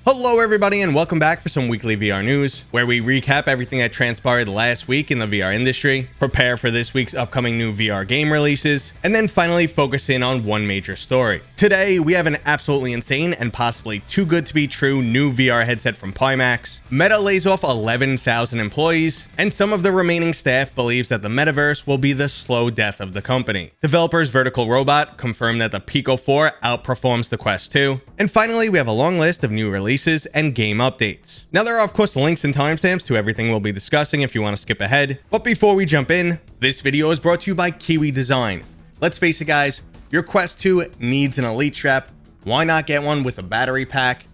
Hello everybody and welcome back for some weekly VR news, where we recap everything that transpired last week in the VR industry, prepare for this week's upcoming new VR game releases, and then finally focus in on one major story. Today, we have an absolutely insane and possibly too good to be true new VR headset from Pimax. Meta lays off 11,000 employees, and some of the remaining staff believes that the metaverse will be the slow death of the company. Developers Vertical Robot confirmed that the Pico 4 outperforms the Quest 2, and finally we have a long list of new releases and game updates. Now there are of course links and timestamps to everything we'll be discussing if you want to skip ahead, but before we jump in, this video is brought to you by Kiwi Design. Let's face it guys, your Quest 2 needs an Elite strap. Why not get one with a battery pack?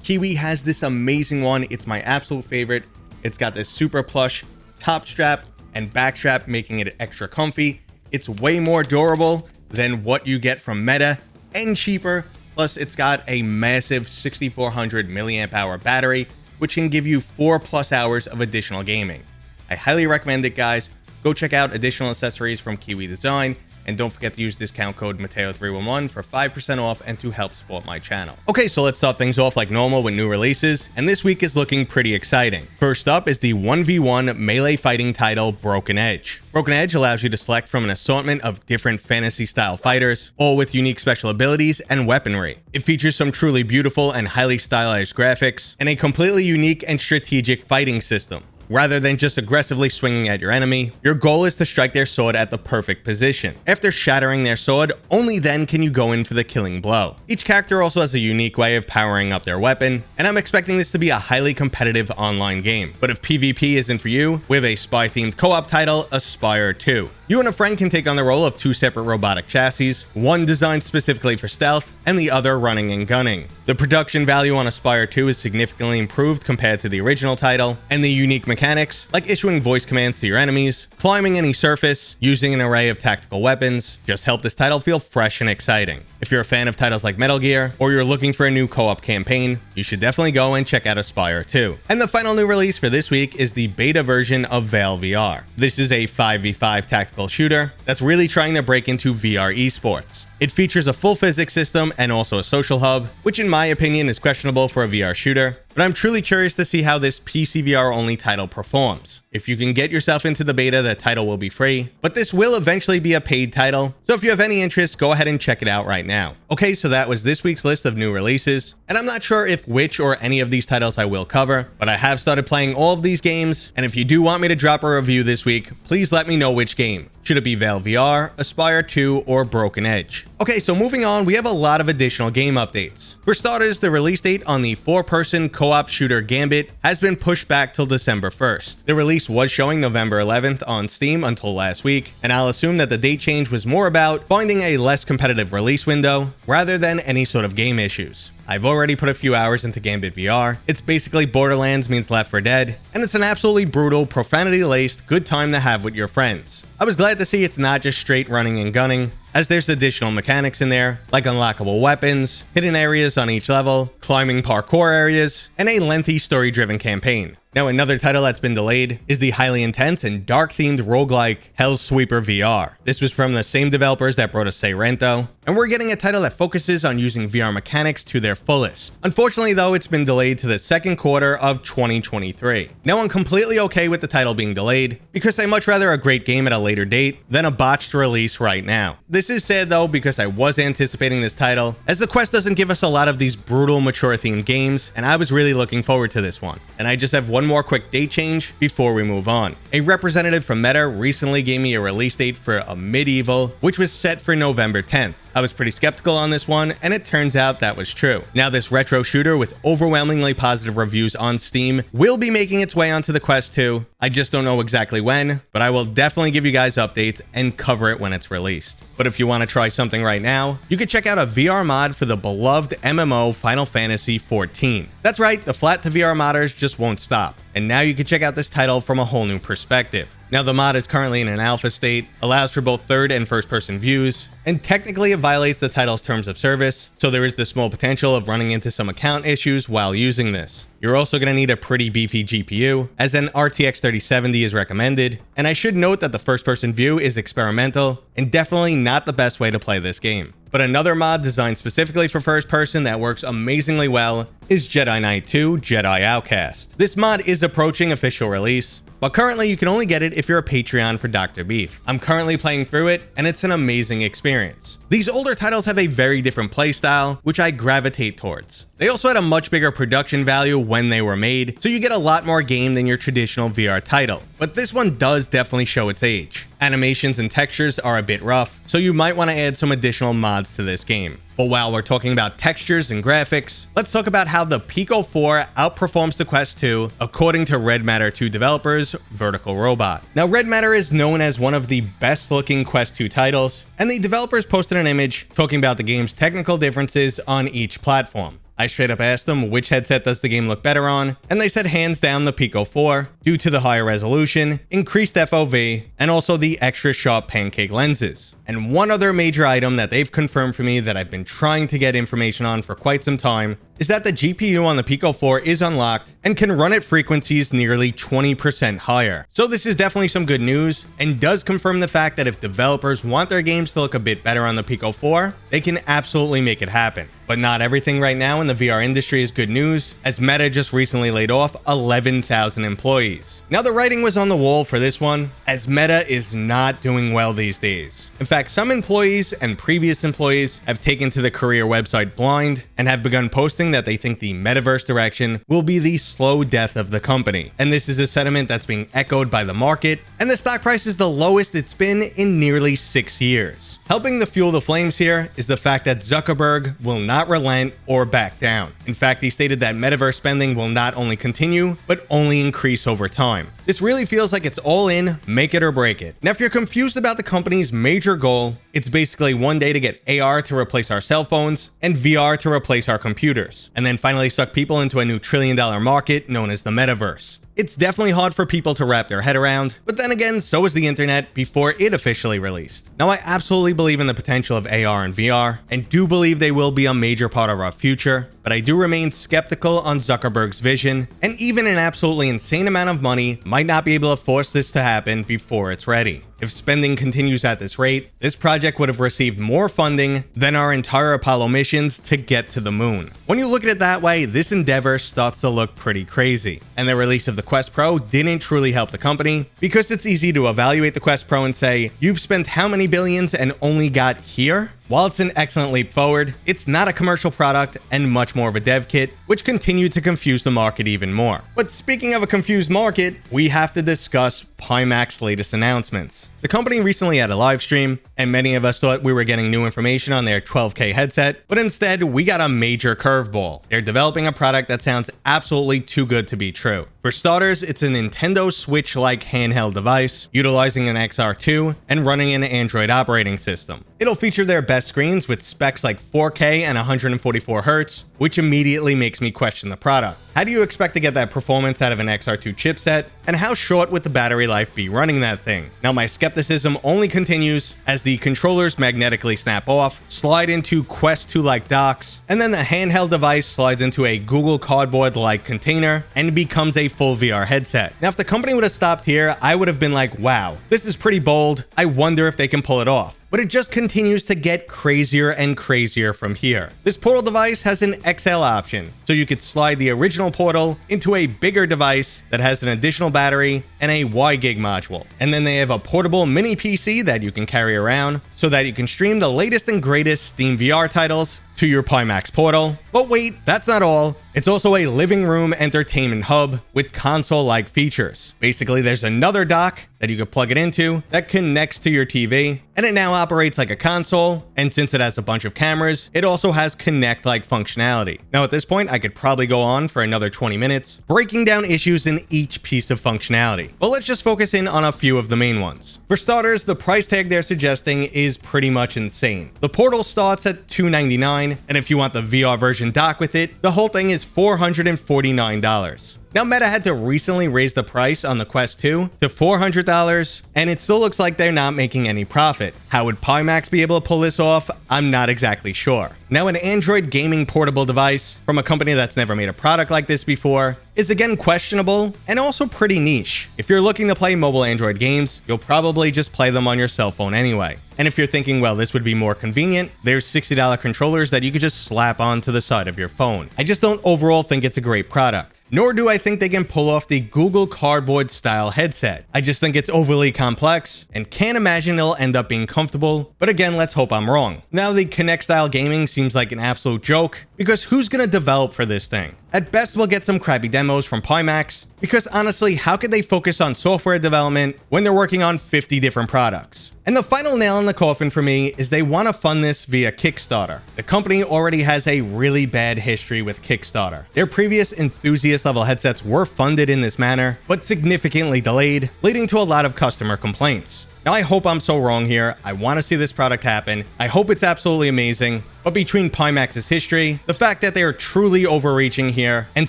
Kiwi has this amazing one. It's my absolute favorite. It's got this super plush top strap and back strap, making it extra comfy. It's way more durable than what you get from Meta and cheaper. Plus, it's got a massive 6400 milliamp hour battery, which can give you 4+ hours of additional gaming. I highly recommend it, guys. Go check out additional accessories from Kiwi Design, and don't forget to use discount code Mateo311 for 5% off and to help support my channel. Okay, so let's start things off like normal with new releases, and this week is looking pretty exciting. First up is the 1v1 melee fighting title Broken Edge. Broken Edge allows you to select from an assortment of different fantasy-style fighters, all with unique special abilities and weaponry. It features some truly beautiful and highly stylized graphics, and a completely unique and strategic fighting system. Rather than just aggressively swinging at your enemy, your goal is to strike their sword at the perfect position. After shattering their sword, only then can you go in for the killing blow. Each character also has a unique way of powering up their weapon, and I'm expecting this to be a highly competitive online game. But if PvP isn't for you, we have a spy-themed co-op title, Espire 2. You and a friend can take on the role of two separate robotic chassis, one designed specifically for stealth, and the other running and gunning. The production value on Espire 2 is significantly improved compared to the original title, and the unique mechanics, like issuing voice commands to your enemies, climbing any surface, using an array of tactical weapons, just help this title feel fresh and exciting. If you're a fan of titles like Metal Gear, or you're looking for a new co-op campaign, you should definitely go and check out Espire 2. And the final new release for this week is the beta version of Vail VR. This is a 5v5 tactical shooter that's really trying to break into VR esports. It features a full physics system and also a social hub, which in my opinion is questionable for a VR shooter, but I'm truly curious to see how this PCVR only title performs. If you can get yourself into the beta, the title will be free, but this will eventually be a paid title, so if you have any interest, go ahead and check it out right now. Okay, so that was this week's list of new releases, and I'm not sure if which or any of these titles I will cover, but I have started playing all of these games, and if you do want me to drop a review this week, please let me know which game. Should it be Vail VR, Espire 2, or Broken Edge? Okay, so moving on, we have a lot of additional game updates. For starters, the release date on the 4-person co-op shooter Gambit has been pushed back till December 1st. The release was showing November 11th on Steam until last week, and I'll assume that the date change was more about finding a less competitive release window rather than any sort of game issues. I've already put a few hours into Gambit VR. It's basically Borderlands meets Left 4 Dead, and it's an absolutely brutal, profanity-laced, good time to have with your friends. I was glad to see it's not just straight running and gunning, as there's additional mechanics in there, like unlockable weapons, hidden areas on each level, climbing parkour areas, and a lengthy story-driven campaign. Now, another title that's been delayed is the highly intense and dark-themed roguelike Hellsweeper VR. This was from the same developers that brought us Seirento, and we're getting a title that focuses on using VR mechanics to their fullest. Unfortunately, though, it's been delayed to the second quarter of 2023. Now, I'm completely okay with the title being delayed, because I'd much rather a great game at a later date than a botched release right now. This is sad, though, because I was anticipating this title, as the Quest doesn't give us a lot of these brutal, mature-themed games, and I was really looking forward to this one. And I just have one more quick date change before we move on. A representative from Meta recently gave me a release date for a Medieval, which was set for November 10th. I was pretty skeptical on this one, and it turns out that was true. Now, this retro shooter with overwhelmingly positive reviews on Steam will be making its way onto the Quest 2. I just don't know exactly when, but I will definitely give you guys updates and cover it when it's released. But if you want to try something right now, you can check out a VR mod for the beloved MMO Final Fantasy XIV. That's right, the flat to VR modders just won't stop. And now you can check out this title from a whole new perspective. Now, the mod is currently in an alpha state, allows for both third and first person views, and technically it violates the title's terms of service, so there is the small potential of running into some account issues while using this. You're also going to need a pretty beefy GPU, as an RTX 3070 is recommended, and I should note that the first person view is experimental and definitely not the best way to play this game. But another mod designed specifically for first person that works amazingly well is Jedi Knight 2 Jedi Outcast. This mod is approaching official release, but currently you can only get it if you're a Patreon for Dr. Beef. I'm currently playing through it, and it's an amazing experience. These older titles have a very different playstyle, which I gravitate towards. They also had a much bigger production value when they were made, so you get a lot more game than your traditional VR title. But this one does definitely show its age. Animations and textures are a bit rough, so you might want to add some additional mods to this game. But while we're talking about textures and graphics, let's talk about how the Pico 4 outperforms the Quest 2, according to Red Matter 2 developers, Vertical Robot. Now, Red Matter is known as one of the best looking Quest 2 titles, and the developers posted an image talking about the game's technical differences on each platform. I straight up asked them which headset does the game look better on, and they said hands down the Pico 4, due to the higher resolution, increased FOV, and also the extra sharp pancake lenses. And one other major item that they've confirmed for me that I've been trying to get information on for quite some time is that the GPU on the Pico 4 is unlocked and can run at frequencies nearly 20% higher. So this is definitely some good news and does confirm the fact that if developers want their games to look a bit better on the Pico 4, they can absolutely make it happen. But not everything right now in the VR industry is good news, as Meta just recently laid off 11,000 employees. Now, the writing was on the wall for this one, as Meta is not doing well these days. In fact, some employees and previous employees have taken to the career website Blind and have begun posting that they think the metaverse direction will be the slow death of the company. And this is a sentiment that's being echoed by the market, and the stock price is the lowest it's been in nearly 6 years. Helping to fuel the flames here is the fact that Zuckerberg will not relent or back down. In fact, he stated that metaverse spending will not only continue, but only increase over time. This really feels like it's all in, make it or break it. Now, if you're confused about the company's major goal, it's basically one day to get AR to replace our cell phones and VR to replace our computers, and then finally suck people into a new trillion-dollar market known as the metaverse. It's definitely hard for people to wrap their head around, but then again, so was the internet before it officially released. Now, I absolutely believe in the potential of AR and VR, and do believe they will be a major part of our future, but I do remain skeptical on Zuckerberg's vision, and even an absolutely insane amount of money might not be able to force this to happen before it's ready. If spending continues at this rate, this project would have received more funding than our entire Apollo missions to get to the moon. When you look at it that way, this endeavor starts to look pretty crazy. And the release of the Quest Pro didn't truly help the company, because it's easy to evaluate the Quest Pro and say, you've spent how many billions and only got here? While it's an excellent leap forward, it's not a commercial product and much more of a dev kit, which continued to confuse the market even more. But speaking of a confused market, we have to discuss Pimax's latest announcements. The company recently had a live stream, and many of us thought we were getting new information on their 12K headset, but instead we got a major curveball. They're developing a product that sounds absolutely too good to be true. For starters, it's a Nintendo Switch-like handheld device, utilizing an XR2 and running an Android operating system. It'll feature their best screens with specs like 4K and 144Hz, which immediately makes me question the product. How do you expect to get that performance out of an XR2 chipset, and how short would the battery life be running that thing? Now, my skepticism only continues as the controllers magnetically snap off, slide into Quest 2-like docks, and then the handheld device slides into a Google Cardboard-like container and becomes a full VR headset. Now, if the company would have stopped here, I would have been like, wow, this is pretty bold. I wonder if they can pull it off. But it just continues to get crazier and crazier from here. This Portal device has an XL option, so you could slide the original Portal into a bigger device that has an additional battery and a WiGig module. And then they have a portable mini PC that you can carry around so that you can stream the latest and greatest Steam VR titles to your Pimax Portal. But wait, that's not all. It's also a living room entertainment hub with console-like features. Basically, there's another dock that you could plug it into that connects to your TV, and it now operates like a console, and since it has a bunch of cameras, it also has Kinect-like functionality. Now, at this point, I could probably go on for another 20 minutes, breaking down issues in each piece of functionality. But let's just focus in on a few of the main ones. For starters, the price tag they're suggesting is pretty much insane. The Portal starts at $299, and if you want the VR version dock with it, the whole thing is $449. Now, Meta had to recently raise the price on the Quest 2 to $400, and it still looks like they're not making any profit. How would Pimax be able to pull this off? I'm not exactly sure. Now, an Android gaming portable device from a company that's never made a product like this before is again questionable and also pretty niche. If you're looking to play mobile Android games, you'll probably just play them on your cell phone anyway. And if you're thinking, well, this would be more convenient, there's $60 controllers that you could just slap onto the side of your phone. I just don't overall think it's a great product. Nor do I think they can pull off the Google Cardboard style headset. I just think it's overly complex and can't imagine it'll end up being comfortable. But again, let's hope I'm wrong. Now, the Kinect style gaming seems like an absolute joke because who's gonna develop for this thing? At best, we'll get some crappy demos from Pimax because honestly, how could they focus on software development when they're working on 50 different products? And the final nail in the coffin for me is they want to fund this via Kickstarter. The company already has a really bad history with Kickstarter. Their previous enthusiast level headsets were funded in this manner, but significantly delayed, leading to a lot of customer complaints. Now, I hope I'm so wrong here. I want to see this product happen. I hope it's absolutely amazing. But between Pimax's history, the fact that they are truly overreaching here, and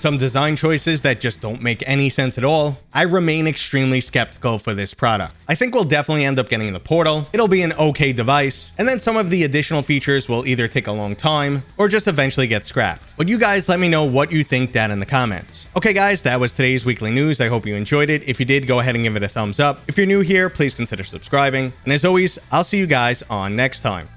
some design choices that just don't make any sense at all, I remain extremely skeptical for this product. I think we'll definitely end up getting the Portal. It'll be an okay device, and then some of the additional features will either take a long time or just eventually get scrapped. But you guys let me know what you think down in the comments. Okay guys, that was today's weekly news. I hope you enjoyed it. If you did, go ahead and give it a thumbs up. If you're new here, please consider subscribing. And as always, I'll see you guys on next time.